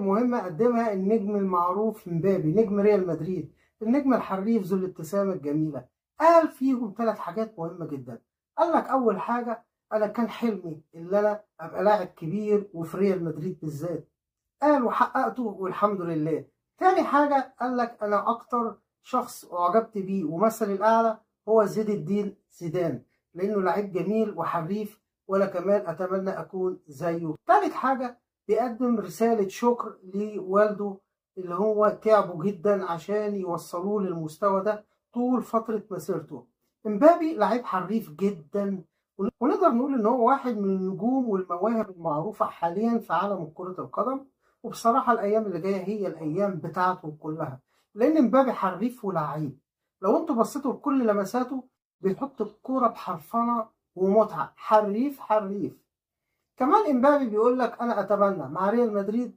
مهمة قدمها النجم المعروف مبابي نجم ريال مدريد، النجم الحريف ذو الابتسامة الجميلة. قال فيهم 3 حاجات مهمة جدا. قال لك أول حاجة: أنا كان حلمي اللي أنا أبقى لاعب كبير وفي ريال مدريد بالذات، قال وحققته والحمد لله. تاني حاجة قال لك: أنا أكتر شخص أعجبت بيه ومثل الأعلى هو زين الدين زيدان، لأنه لعيب جميل وحريف، وأنا كمان أتمنى أكون زيه. تالت حاجة: بيقدم رسالة شكر لوالده اللي هو تعبه جدا عشان يوصلوه للمستوى ده طول فترة مسيرته. امبابي لعيب حريف جدا، ونقدر نقول إن هو واحد من النجوم والمواهب المعروفة حاليا في عالم كرة القدم. وبصراحة الأيام اللي جاية هي الأيام بتاعته كلها، لأن امبابي حريف ولعيب. لو انتوا بصيتوا لكل لمساته بيحط الكورة بحرفنة ومتعة، حريف حريف. كمان امبابي بيقول لك: أنا أتمنى مع ريال مدريد